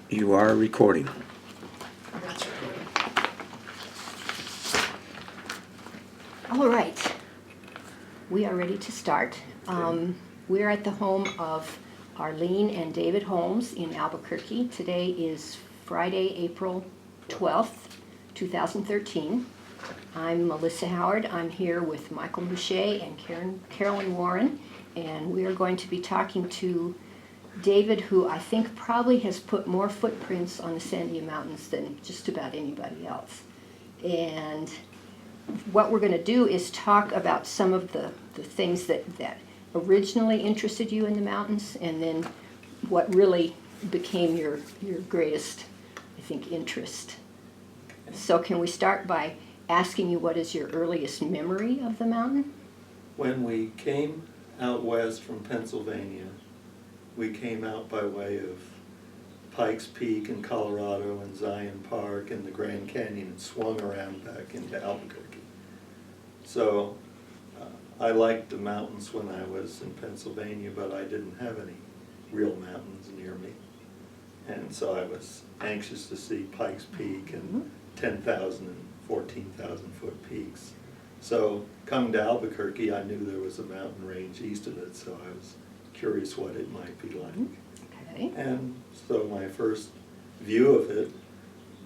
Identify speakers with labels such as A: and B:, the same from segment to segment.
A: You are recording.
B: All right, we are ready to start. We're at the home of Arlene and David Holmes in Albuquerque. Today is Friday, April 12th, 2013. I'm Melissa Howard. I'm here with Michael Boucher and Carolyn Warren, and we are going to be talking to David, who I think probably has put more footprints on the Sandia Mountains than just about anybody else. And what we're going to do is talk about some of the things that originally interested you in the mountains, and then what really became your greatest, I think, interest. So can we start by asking you what is your earliest memory of the mountain?
C: When we came out west from Pennsylvania, we came out by way of Pikes Peak in Colorado and Zion Park and the Grand Canyon and swung around back into Albuquerque. So I liked the mountains when I was in Pennsylvania, but I didn't have any real mountains near me. And so I was anxious to see Pikes Peak and 10,000 and 14,000 foot peaks. So coming to Albuquerque, I knew there was a mountain range east of it, so I was curious what it might be like.
B: Okay.
C: And so my first view of it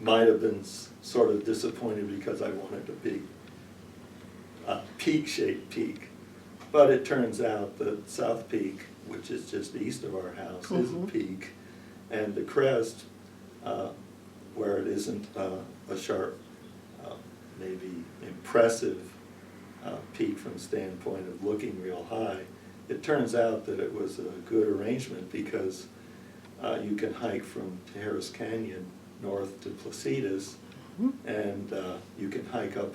C: might have been sort of disappointed because I wanted a big peak-shaped peak. But it turns out that South Peak, which is just east of our house, is a peak. And the crest, where it isn't a sharp, maybe impressive peak from the standpoint of looking real high, it turns out that it was a good arrangement because you can hike from Harris Canyon north to Placitas, and you can hike up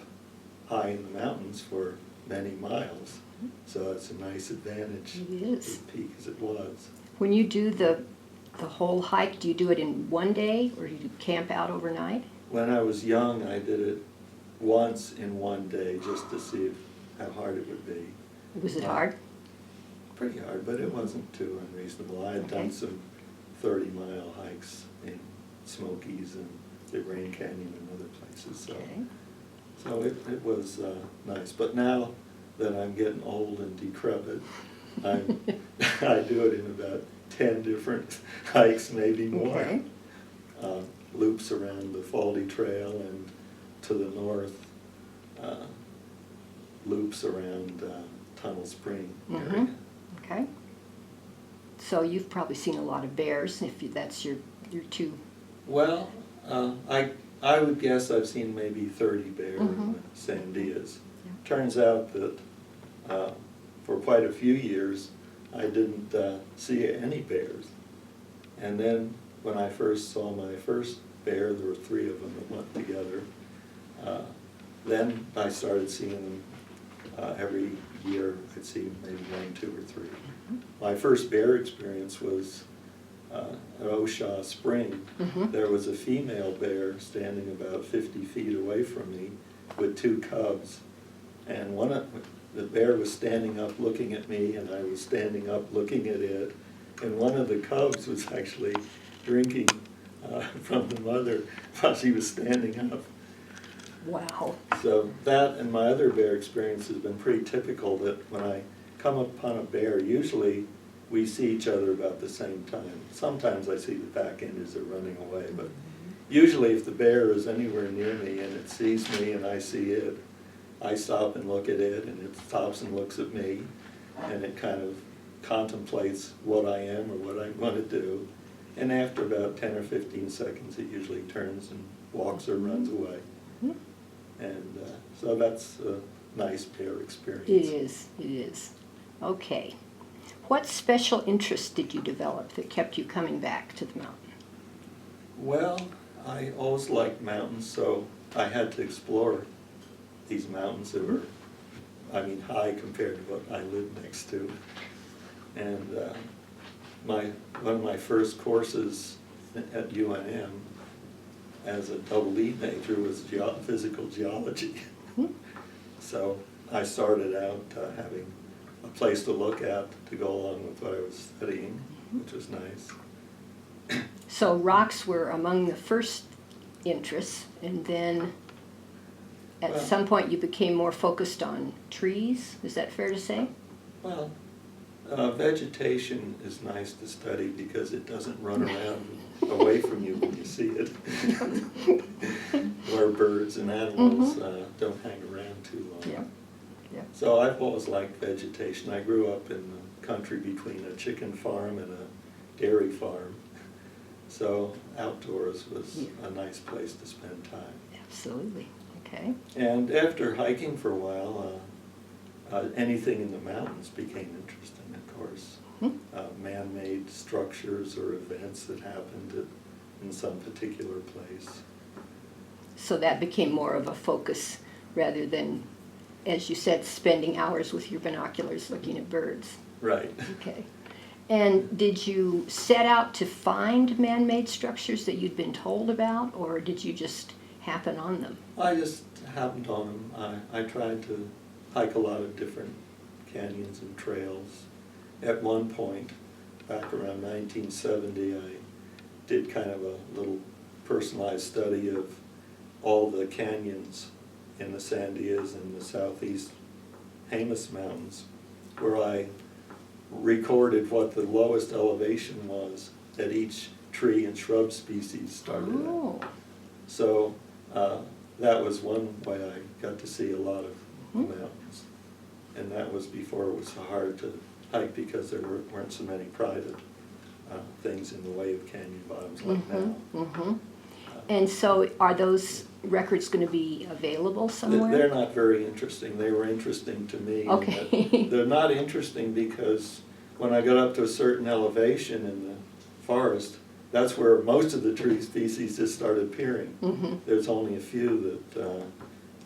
C: high in the mountains for many miles. So it's a nice advantage.
B: It is.
C: As peak as it was.
B: When you do the whole hike, do you do it in one day, or do you camp out overnight?
C: When I was young, I did it once in one day just to see how hard it would be.
B: Was it hard?
C: Pretty hard, but it wasn't too unreasonable. I had done some 30-mile hikes in Smokies and the Grand Canyon and other places. So,
B: Okay.
C: so it was nice. But now that I'm getting old and decrepit, I do it in about 10 different hikes, maybe more.
B: Okay.
C: Loops around the Faldy Trail, and to the north, loops around Tunnel Spring area.
B: Okay. So you've probably seen a lot of bears, if that's your two.
C: Well, I would guess I've seen maybe 30 bear Sandias.
B: Yeah.
C: Turns out that for quite a few years I didn't see any bears. And then when I first saw my first bear, there were 3 of them that went together. Then I started seeing them every year. I'd see maybe 1, 2, or 3. My first bear experience was at Oshaw Spring. There was a female bear standing about 50 feet away from me with 2 cubs. And the bear was standing up looking at me, and I was standing up looking at it. And one of the cubs was actually drinking from the mother while she was standing up.
B: Wow.
C: So that and my other bear experience has been pretty typical, that when I come upon a bear, usually we see each other about the same time. Sometimes I see the back end as they're running away, but usually if the bear is anywhere near me and it sees me and I see it, I stop and look at it, and it stops and looks at me, and it kind of contemplates what I am or what I want to do. And after about 10 or 15 seconds, it usually turns and walks or runs away. And so that's a nice bear experience.
B: It is, it is. Okay. What special interest did you develop that kept you coming back to the mountain?
C: Well, I always liked mountains, so I had to explore these mountains that were, high compared to what I lived next to. And one of my first courses at UNM as a double E major was physical geology. So I started out having a place to look at to go along with what I was studying, which was nice.
B: So rocks were among the first interests, and then at
C: Well-
B: some point you became more focused on trees. Is that fair to say?
C: Well, vegetation is nice to study because it doesn't run around away from you when you see it. Where birds and animals don't hang around too long.
B: Yeah. Yeah.
C: So I've always liked vegetation. I grew up in the country between a chicken farm and a dairy farm. So outdoors was a nice place to spend time.
B: Absolutely. Okay.
C: And after hiking for a while, anything in the mountains became interesting, of course. Man-made structures or events that happened in some particular place.
B: So that became more of a focus rather than, as you said, spending hours with your binoculars looking at birds.
C: Right.
B: Okay. And did you set out to find man-made structures that you'd been told about, or did you just happen on them?
C: I just happened on them. I tried to hike a lot of different canyons and trails. At one point, back around 1970, I did kind of a little personalized study of all the canyons in the Sandias and the southeast Jemez Mountains, where I recorded what the lowest elevation was that each tree and shrub species started at. So that was one way I got to see a lot of the mountains. And that was before it was so hard to hike because there weren't so many private things in the way of canyon bottoms like now.
B: And so are those records going to be available somewhere?
C: They're not very interesting. They were interesting to me.
B: Okay.
C: They're not interesting because when I got up to a certain elevation in the forest, that's where most of the tree species just started appearing. There's only a few that,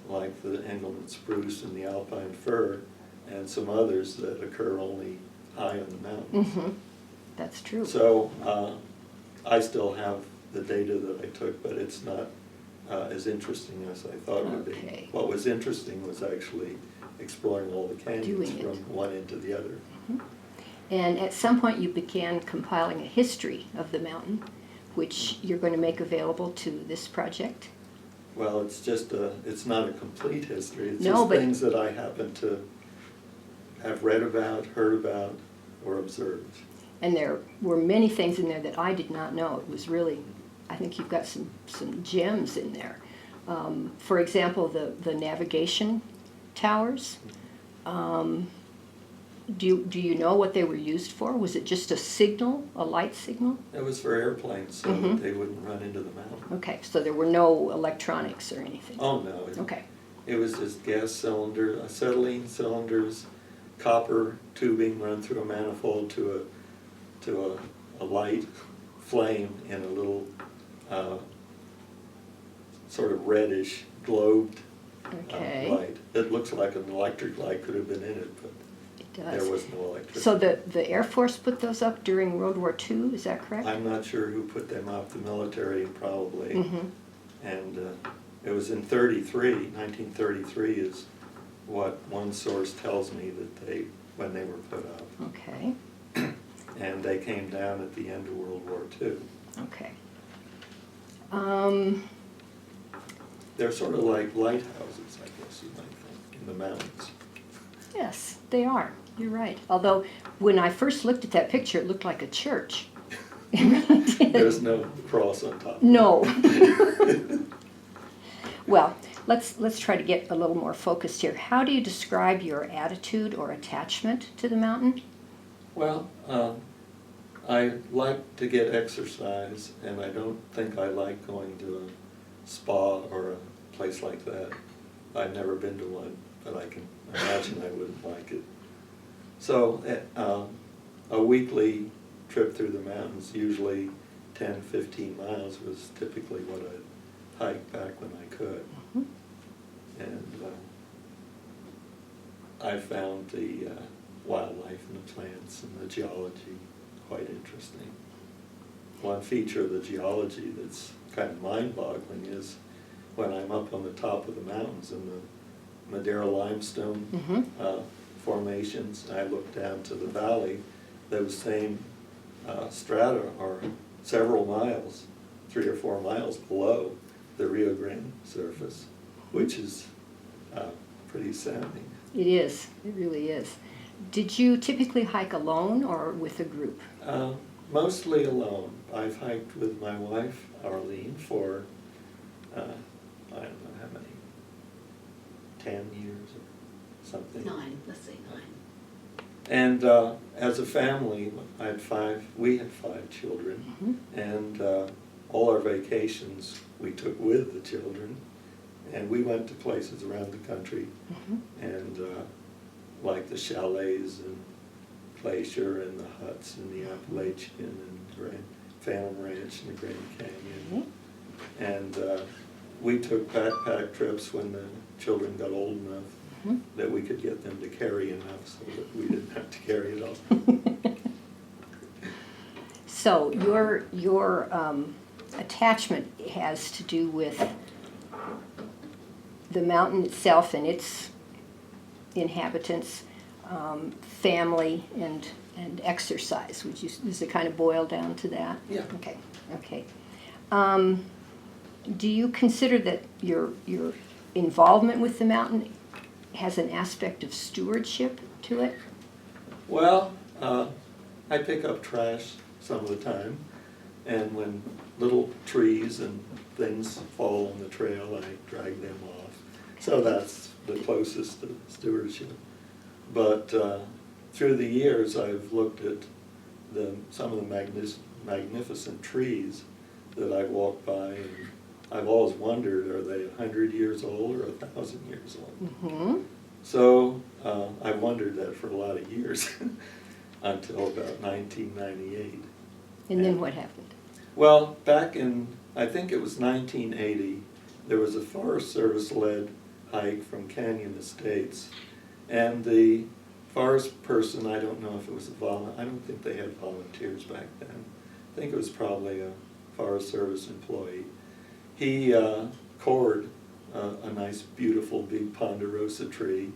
C: like the Engelmann spruce and the alpine fir, and some others that occur only high on the mountains.
B: That's true.
C: So I still have the data that I took, but it's not as interesting as I thought it would be.
B: Okay.
C: What was interesting was actually exploring all the canyons
B: Doing it.
C: from one end to the other.
B: And at some point you began compiling a history of the mountain, which you're going to make available to this project.
C: Well, it's just it's not a complete history. It's
B: No,
C: just
B: but-
C: things that I happen to have read about, heard about, or observed.
B: And there were many things in there that I did not know. It was really, I think you've got some gems in there. For example, the navigation towers. Do you know what they were used for? Was it just a signal, a light signal?
C: It was for airplanes so that they wouldn't run into the mountain.
B: Okay, so there were no electronics or anything?
C: Oh, no.
B: Okay.
C: It was just gas cylinder, acetylene cylinders, copper tubing run through a manifold to a light flame in a little sort of reddish globed
B: Okay.
C: light. It looks like an electric light could have been in it, but
B: It does.
C: there was no electricity.
B: So the Air Force put those up during World War II, is that correct?
C: I'm not sure who put them up, the military probably. And it was in 1933 is what one source tells me that when they were put up.
B: Okay,
C: And they came down at the end of World War II.
B: okay.
C: They're sort of like lighthouses, I guess you might think, in the mountains.
B: Yes, they are, you're right. Although, when I first looked at that picture, it looked like a church. It really did.
C: There's no cross on top.
B: No. Well, let's try to get a little more focused here. How do you describe your attitude or attachment to the mountain?
C: Well, I like to get exercise, and I don't think I like going to a spa or a place like that. I've never been to one, but I can imagine I wouldn't like it. So a weekly trip through the mountains, usually 10, 15 miles, was typically what I'd hike back when I could. And I found the wildlife and the plants and the geology quite interesting. One feature of the geology that's kind of mind-boggling is when I'm up on the top of the mountains in the Madeira limestone formations, I look down to the valley, those same strata are several miles, 3 or 4 miles below the Rio Grande surface, which is pretty astounding.
B: It is, it really is. Did you typically hike alone or with a group?
C: Mostly alone. I've hiked with my wife, Arlene, for, I don't know how many, 10 years or something.
A: 9, let's say 9.
C: And as a family, we had 5 children,
B: Mm-hmm.
C: and all our vacations we took with the children, and we went to places around the country,
B: Mm-hmm.
C: and like the chalets and Glacier and the huts in the Appalachian and Phantom Ranch in the Grand Canyon.
B: Mm-hmm.
C: And we took backpack trips when the children got old enough
B: Mm-hmm.
C: that we could get them to carry enough so that we didn't have to carry it all.
B: So your attachment has to do with the mountain itself and its inhabitants, family, and exercise. Does it kind of boil down to that?
C: Yeah.
B: Okay. Okay. Do you consider that your involvement with the mountain has an aspect of stewardship to it?
C: Well, I pick up trash some of the time, and when little trees and things fall on the trail, I drag them off. So that's the closest to stewardship. But through the years, I've looked at some of the magnificent trees that I walk by, and I've always wondered, are they 100 years old or 1,000 years old?
B: Mm-hmm.
C: So I wondered that for a lot of years until about 1998.
B: And then what happened?
C: Well, back in, I think it was 1980, there was a Forest Service-led hike from Canyon Estates, and the forest person, I don't know if it was I don't think they had volunteers back then. I think it was probably a Forest Service employee. He cored a nice, beautiful, big ponderosa tree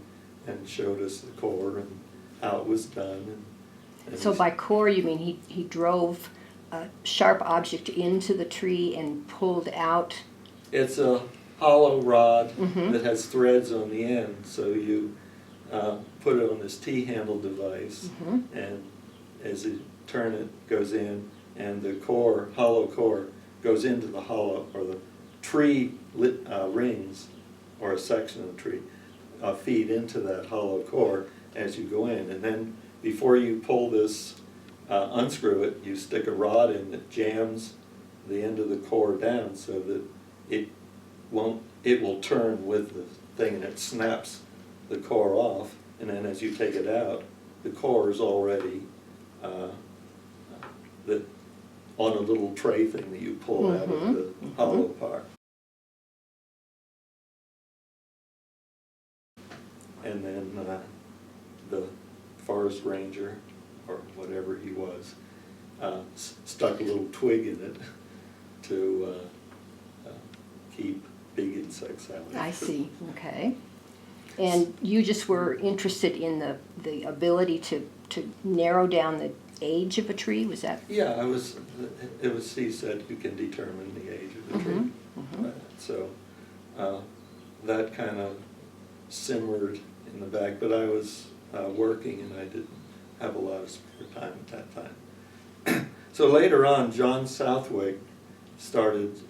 C: and showed us the core and how it was done. And
B: So by core, you mean he drove a sharp object into the tree and pulled out?
C: It's a hollow rod
B: Mhm.
C: that has threads on the end, so you put it on this T-handle device,
B: Mhm.
C: and as you turn it, goes in, and the core, hollow core, goes into the hollow, or the tree rings, or a section of the tree, feed into that hollow core as you go in. And then before you pull this, unscrew it, you stick a rod in that jams the end of the core down so that it will turn with the thing, and it snaps the core off, and then as you take it out, the core is already on a little tray thing that you pull out of the hollow part. And then the forest ranger, or whatever he was, stuck a little twig in it to keep big insects out.
B: I see, okay. And you just were interested in the ability to narrow down the age of a tree, was that?
C: Yeah, he said you can determine the age of the tree. So that kind of simmered in the back, but I was working and I didn't have a lot of spare time at that time. So later on, John Southwick started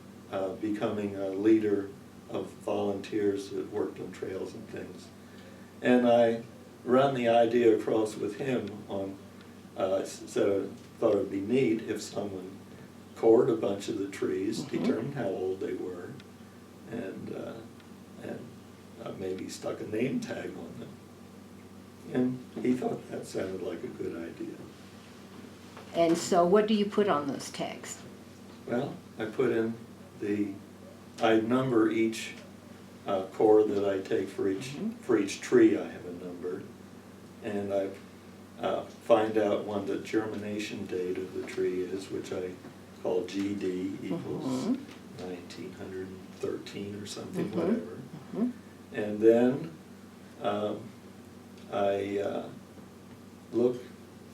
C: becoming a leader of volunteers that worked on trails and things. And I ran the idea across with him on, so I thought it would be neat if someone cored a bunch of the trees, determined how old they were, and maybe stuck a name tag on them. And he thought that sounded like a good idea.
B: And so what do you put on those tags?
C: Well, I put in I number each core that I take for each tree. I have a number, and I find out when the germination date of the tree is, which I call GD equals 1913 or something, whatever. And then I look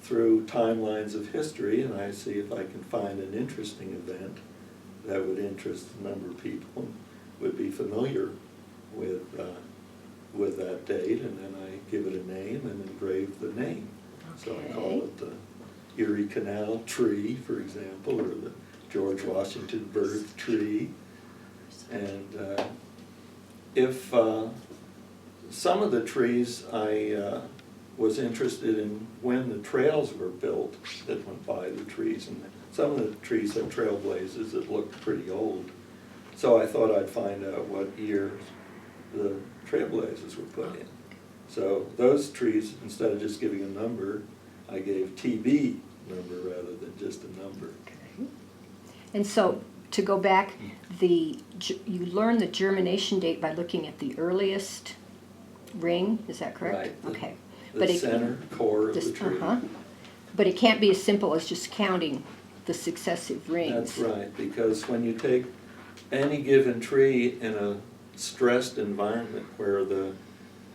C: through timelines of history and I see if I can find an interesting event that would interest a number of people and would be familiar with that date, and then I give it a name and engrave the name. So I call it the Erie Canal tree, for example, or the George Washington birth tree. And if some of the trees I was interested in when the trails were built that went by the trees, and some of the trees have trailblazers that look pretty old. So I thought I'd find out what year the trailblazers were put in. So those trees, instead of just giving a number, I gave TB number rather than just a number.
B: Okay. And so, to go back, you learn the germination date by looking at the earliest ring, is that correct?
C: Right.
B: Okay.
C: The center core of the tree.
B: But it can't be as simple as just counting the successive rings.
C: That's right, because when you take any given tree in a stressed environment where the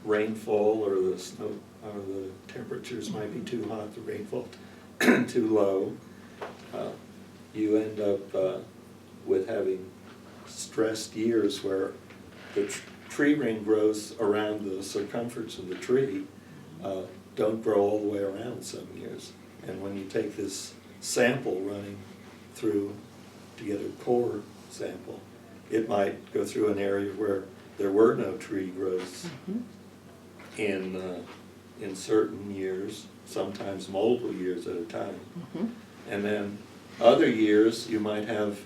C: rainfall or the snow or the temperatures might be too hot, the rainfall too low, you end up with having stressed years where the tree ring growth around the circumference of the tree don't grow all the way around some years. And when you take this sample running through to get a core sample, it might go through an area where there were no tree growths in certain years, sometimes multiple years at a time. And then other years you might have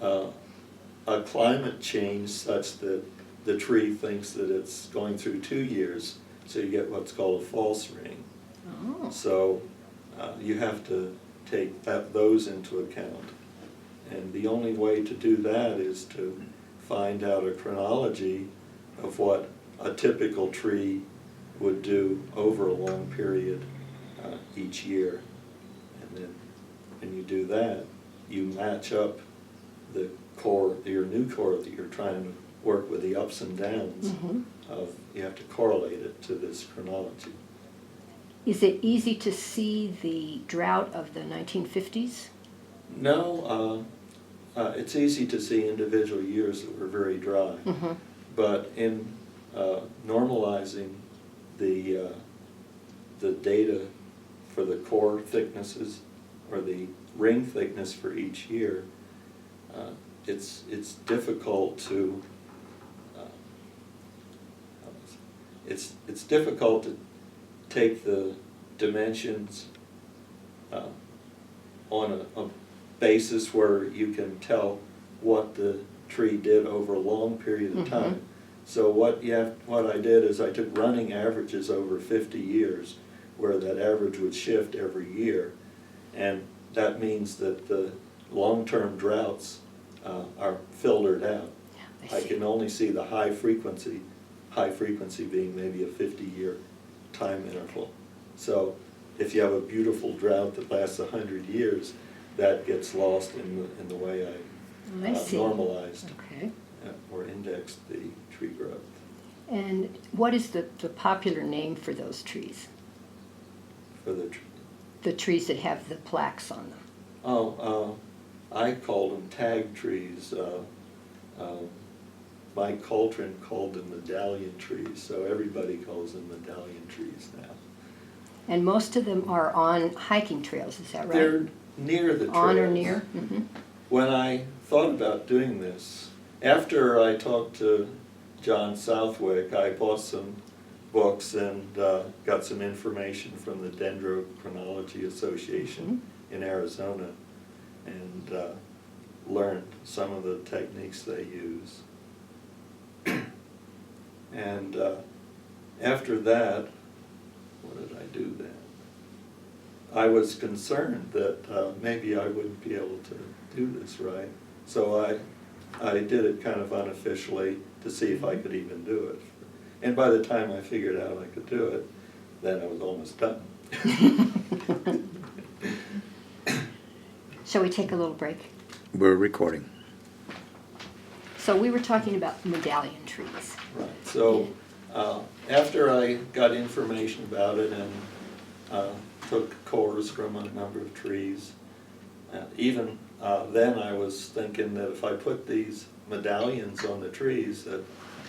C: a climate change such that the tree thinks that it's going through 2 years, so you get what's called a false ring.
B: Oh.
C: So you have to take those into account. And the only way to do that is to find out a chronology of what a typical tree would do over a long period each year. And then when you do that, you match up the core, your new core that you're trying to work with, the ups and downs of, you have to correlate it to this chronology.
B: Is it easy to see the drought of the 1950s?
C: No, it's easy to see individual years that were very dry, but in normalizing the data for the core thicknesses or the ring thickness for each year, it's difficult to it's difficult to take the dimensions on a basis where you can tell what the tree did over a long period of time. So what I did is I took running averages over 50 years, where that average would shift every year, and that means that the long-term droughts are filtered out. I can only see the high frequency being maybe a 50-year time interval. So if you have a beautiful drought that lasts 100 years, that gets lost in the way I normalized or indexed the tree growth.
B: And what is the popular name for those trees?
C: For
B: the trees that have the plaques on them?
C: Oh, I called them tag trees. Mike Coltrane called them medallion trees, so everybody calls them medallion trees now.
B: And most of them are on hiking trails, is that right?
C: They're near the trails.
B: On or near?
C: When I thought about doing this, after I talked to John Southwick, I bought some books and got some information from the Dendrochronology Association in Arizona, and learned some of the techniques they use. And after that, what did I do then? I was concerned that maybe I wouldn't be able to do this right. So I did it kind of unofficially to see if I could even do it. And by the time I figured out I could do it, then I was almost done.
B: Shall we take a little break?
A: We're recording.
B: So we were talking about medallion trees.
C: Right. So after I got information about it and took cores from a number of trees. Even then I was thinking that if I put these medallions on the trees, that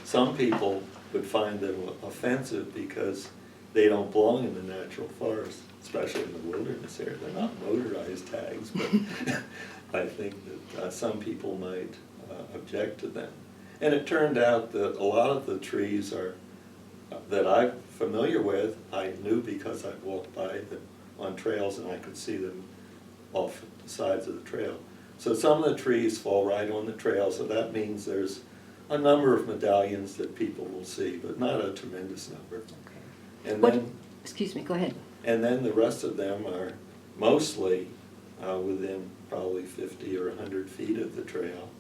C: some people would find them offensive because they don't belong in the natural forest, especially in the wilderness area. They're not motorized tags, but I think that some people might object to them. And it turned out that a lot of the trees are that I'm familiar with, I knew because I walked by them on trails and I could see them off the sides of the trail. So some of the trees fall right on the trail, so that means there's a number of medallions that people will see, but not a tremendous number.
B: Okay.
C: And
B: What,
C: then,
B: excuse me, go ahead.
C: and then the rest of them are mostly within probably 50 or 100 feet of the trail.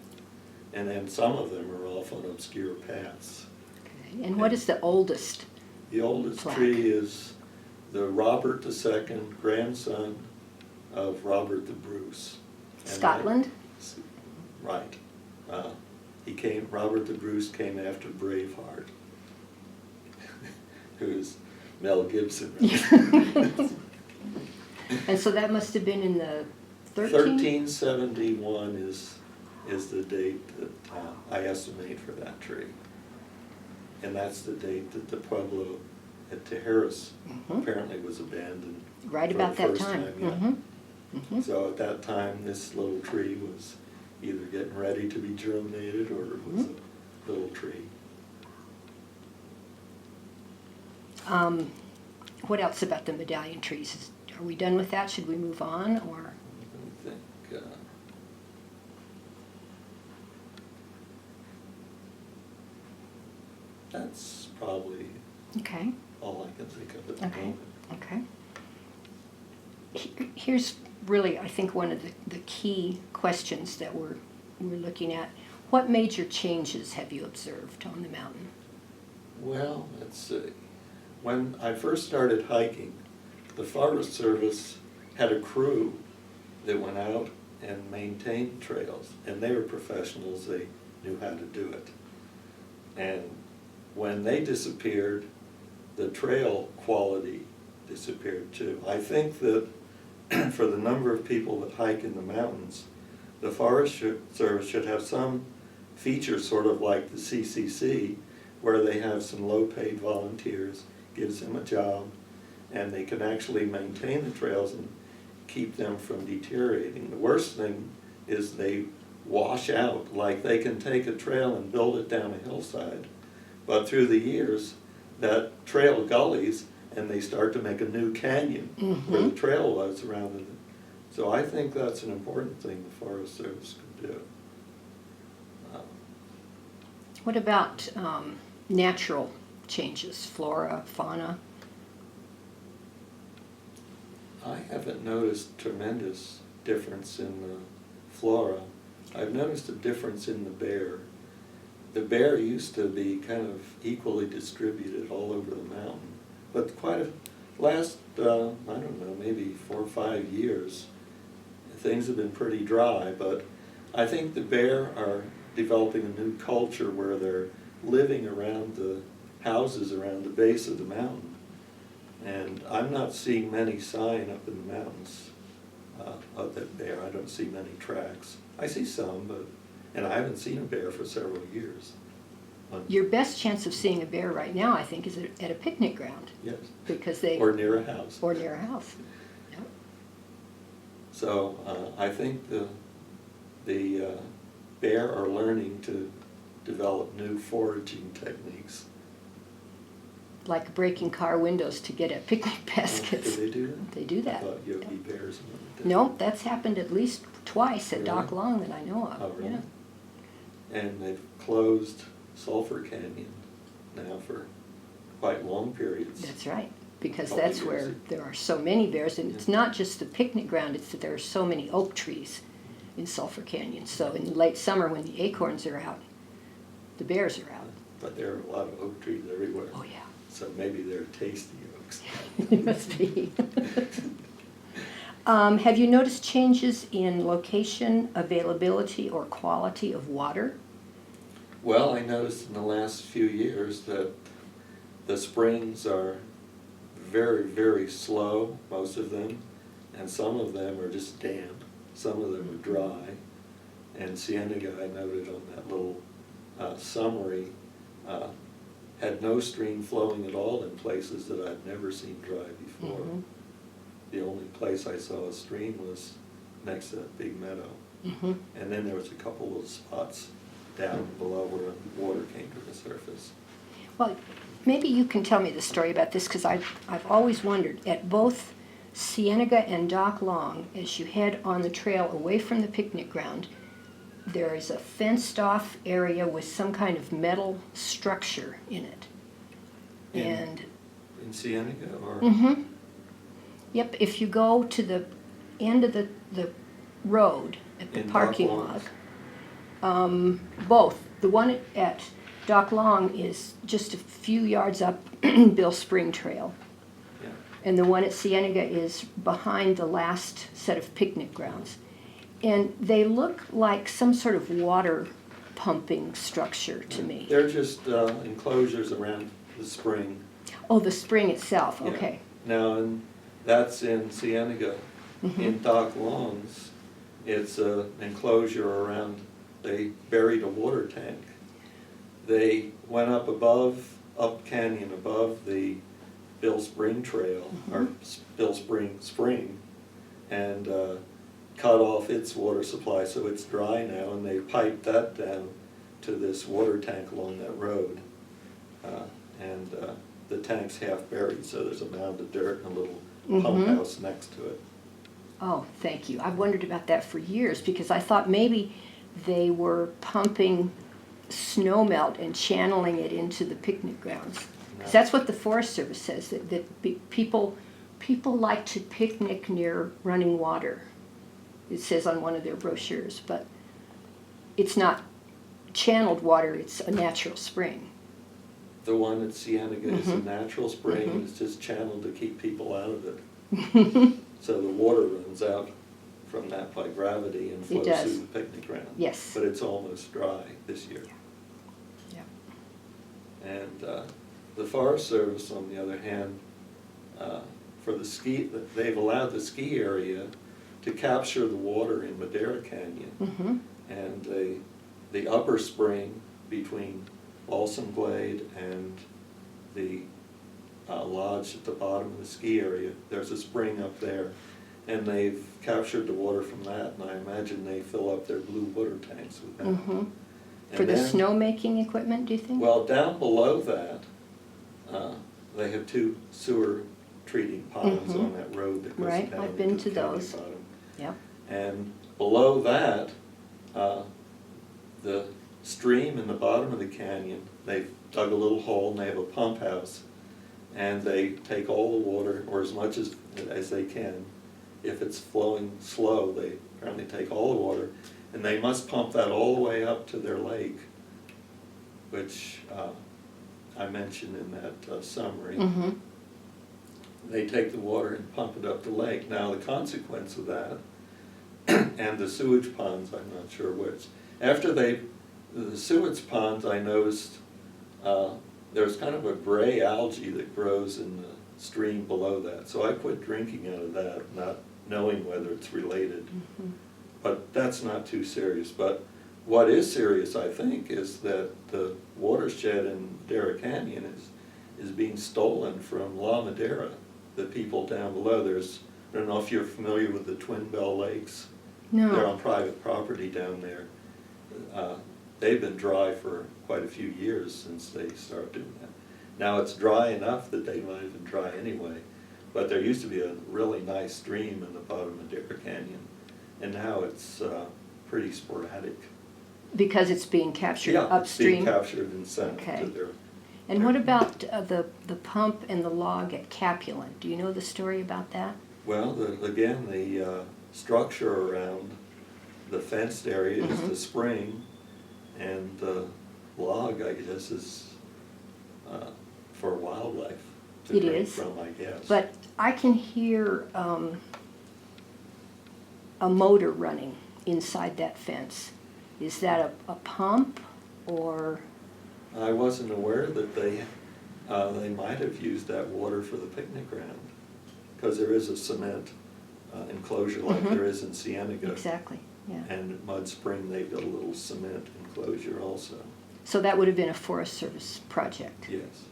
C: And then some of them are off on obscure paths.
B: Okay. And what is the oldest?
C: The oldest
B: plaque?
C: tree is the Robert II, grandson of Robert the Bruce. And
B: Scotland?
C: Right. Robert the Bruce came after Braveheart, who's Mel Gibson. Right?
B: And so that must have been in the
C: 1371 is the date that I estimate for that tree. And that's the date that the Pueblo at Tijeras apparently was abandoned.
B: Right
C: for
B: about
C: the
B: that
C: first
B: time.
C: Yeah. So at that time, this little tree was either getting ready to be germinated or it was a little tree.
B: What else about the medallion trees? Are we done with that? Should we move on, or?
C: Let me think. That's probably
B: Okay.
C: all I can think of at the
B: Okay.
C: moment.
B: Okay. Here's really, I think, one of the key questions that we're looking at. What major changes have you observed on the mountain?
C: Well, let's see. When I first started hiking, the Forest Service had a crew that went out and maintained trails, and they were professionals. They knew how to do it. And when they disappeared, the trail quality disappeared too. I think that for the number of people that hike in the mountains, the Forest Service should have some feature sort of like the CCC, where they have some low-paid volunteers, gives them a job, and they can actually maintain the trails and keep them from deteriorating. The worst thing is they wash out. Like, they can take a trail and build it down a hillside, but through the years, that trail gullies, and they start to make a new canyon where the trail was rather than. So I think that's an important thing the Forest Service could do.
B: What about natural changes, flora, fauna?
C: I haven't noticed tremendous difference in the flora. I've noticed a difference in the bear. The bear used to be kind of equally distributed all over the mountain, but last, I don't know, maybe 4 or 5 years, things have been pretty dry, but I think the bear are developing a new culture where they're living around the houses around the base of the mountain. And I'm not seeing many sign up in the mountains of that bear. I don't see many tracks. I see some, and I haven't seen a bear for several years.
B: Your best chance of seeing a bear right now, I think, is at a picnic ground.
C: Yes.
B: Because they.
C: Or near a house.
B: Or near a house. Yep.
C: So I think the bear are learning to develop new foraging techniques.
B: Like breaking car windows to get at picnic baskets.
C: Do they do that?
B: They do that.
C: I thought Yogi Bears did.
B: No, that's happened at least twice at
C: Really?
B: Dock Long that I know of.
C: Oh, really?
B: Yeah.
C: And they've closed Sulphur Canyon now for quite long periods.
B: That's right, because
C: Couple
B: that's
C: years.
B: where there are so many bears, and it's not just the picnic ground, it's that there are so many oak trees in Sulphur Canyon. So in the late summer when the acorns are out, the bears are out.
C: But there are a lot of oak trees everywhere.
B: Oh, yeah.
C: So maybe they're tasty oaks.
B: It must be. Have you noticed changes in location, availability, or quality of water?
C: Well, I noticed in the last few years that the springs are very, very slow, most of them, and some of them are just damp, some of them are dry. And Cienega, I noted on that little summary, had no stream flowing at all in places that I've never seen dry before.
B: Mhm.
C: The only place I saw a stream was next to that big meadow.
B: Mhm.
C: And then there was a couple little spots down below where water came to the surface.
B: Well, maybe you can tell me the story about this, because I've always wondered, at both Cienega and Dock Long, as you head on the trail away from the picnic ground, there is a fenced-off area with some kind of metal structure in it. And
C: In Cienega, or?
B: mm-hmm. Yep, if you go to the end of the road at the
C: In
B: parking
C: Dock
B: lot, both. The one at Dock Long is just a few yards up Bill Spring Trail.
C: Yeah.
B: And the one at Cienega is behind the last set of picnic grounds. And they look like some sort of water pumping structure to me.
C: They're just enclosures around the spring.
B: Oh, the spring itself,
C: Yeah.
B: okay.
C: Now, and that's in Cienega.
B: Mhm.
C: In Dock Long's, it's an enclosure around, they buried a water tank. They went up canyon above the Bill Spring Trail, or Bill Spring, and cut off its water supply, so it's dry now, and they piped that down to this water tank along that road. And the tank's half buried, so there's a mound of dirt and a little pump house next to it.
B: Oh, thank you. I've wondered about that for years, because I thought maybe they were pumping snow melt and channeling it into the picnic grounds. 'Cause that's what the Forest Service says, that people like to picnic near running water. It says on one of their brochures, but it's not channeled water, it's a natural spring.
C: The one at Cienega is a natural spring, and it's just channeled to keep people out of it. So the water runs out from that by gravity and flows
B: does.
C: through the picnic ground.
B: Yes.
C: But it's almost dry this year.
B: Yeah.
C: And the Forest Service, on the other hand, for the ski, they've allowed the ski area to capture the water in Madera Canyon.
B: Mm-hmm.
C: And the upper spring between Balsam Glade and the lodge at the bottom of the ski area, there's a spring up there, and they've captured the water from that, and I imagine they fill up their blue water tanks with that.
B: Mm-hmm.
C: And
B: For the
C: then-
B: snow-making equipment, do you think?
C: Well, down below that, they have two sewer treating ponds on that road that goes
B: Right,
C: down
B: I've been
C: into
B: to
C: the canyon
B: those.
C: bottom.
B: Yep.
C: And below that, the stream in the bottom of the canyon, they've dug a little hole and they have a pump house. And they take all the water, or as much as they can. If it's flowing slow, they apparently take all the water. And they must pump that all the way up to their lake, which I mentioned in that summary.
B: Mm-hmm.
C: They take the water and pump it up the lake. Now, the consequence of that, and the sewage ponds, I'm not sure which. After the sewage ponds, I noticed there's kind of a gray algae that grows in the stream below that. So I quit drinking out of that, not knowing whether it's related.
B: Mm-hmm.
C: But that's not too serious. But what is serious, I think, is that the watershed in Madera Canyon is being stolen from La Madera, the people down below. I don't know if you're familiar with the Twin Bell Lakes.
B: No.
C: They're on private property down there. They've been dry for quite a few years since they started doing that. Now it's dry enough that they might have been dry anyway, but there used to be a really nice stream in the bottom of Madera Canyon, and now it's pretty sporadic.
B: Because it's being captured
C: Yeah,
B: upstream?
C: it's being captured and sent
B: Okay.
C: to their...
B: And what about the pump and the log at Capulet? Do you know the story about that?
C: Well, again, the structure around the fenced area is the spring, and the log, I guess, is for wildlife to
B: It
C: drink
B: is.
C: from, I guess.
B: But I can hear a motor running inside that fence. Is that a pump or?
C: I wasn't aware that they They might have used that water for the picnic ground, because there is a cement enclosure like
B: Mhm.
C: there is in Cienega.
B: Exactly, yeah.
C: And at Mud Spring, they've got a little cement enclosure also.
B: So that would have been a Forest Service project?
C: Yes.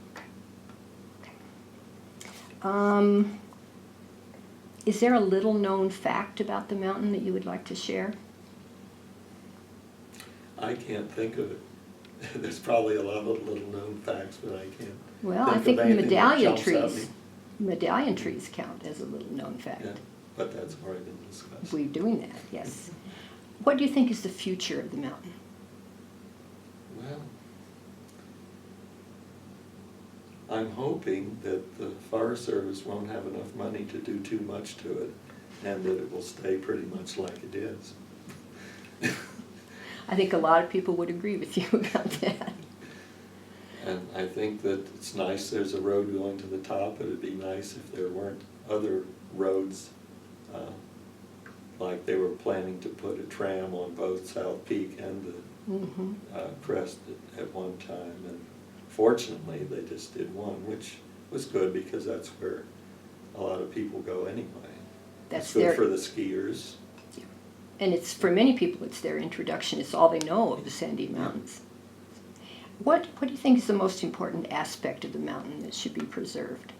B: Is there a little-known fact about the mountain that you would like to share?
C: I can't think of it. There's probably a lot of little-known facts, but I can't
B: Well, I
C: think
B: think
C: of
B: the
C: anything that
B: medallion
C: jumps at
B: trees,
C: me.
B: medallion trees count as a little-known fact.
C: Yeah, but that's already been discussed.
B: We're doing that, yes. What do you think is the future of the mountain?
C: Well, I'm hoping that the Forest Service won't have enough money to do too much to it, and that it will stay pretty much like it is.
B: I think a lot of people would agree with you about that.
C: And I think that it's nice there's a road going to the top. It'd be nice if there weren't other roads, like they were planning to put a tram on both South Peak and the
B: Mhm.
C: crest at one time. And fortunately, they just did one, which was good because that's where a lot of people go anyway.
B: That's
C: It's good
B: their-
C: for the skiers.
B: And it's, for many people, it's their introduction. It's all they know of the Sandia Mountains. What do you think is the most important aspect of the mountain that should be preserved?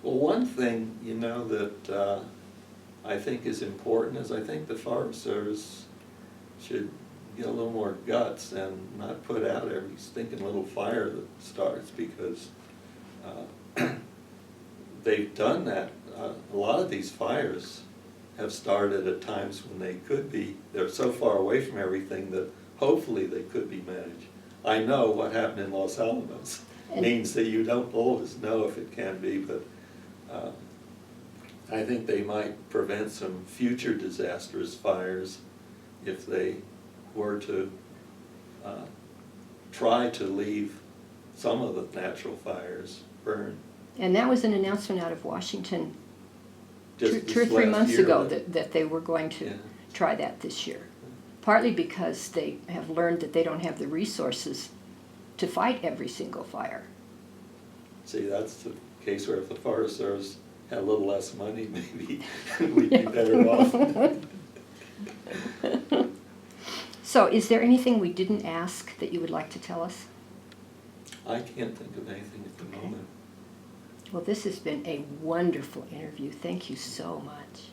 C: Well, one thing, that I think is important is I think the Forest Service should get a little more guts and not put out every stinking little fire that starts, because they've done that. A lot of these fires have started at times when they're so far away from everything that hopefully they could be managed. I know what happened in Los Alamos means that you don't always know if it can be, but I think they might prevent some future disastrous fires if they were to try to leave some of the natural fires burn.
B: And that was an announcement out of Washington
C: Just
B: two or
C: this
B: 3
C: last
B: months
C: year,
B: ago that they were going to
C: Yeah.
B: try that this year. Partly because they have learned that they don't have the resources to fight every single fire.
C: See, that's the case where if the Forest Service had a little less money, maybe we'd be better off.
B: So is there anything we didn't ask that you would like to tell us?
C: I can't think of anything at the moment.
B: Well, this has been a wonderful interview. Thank you so much.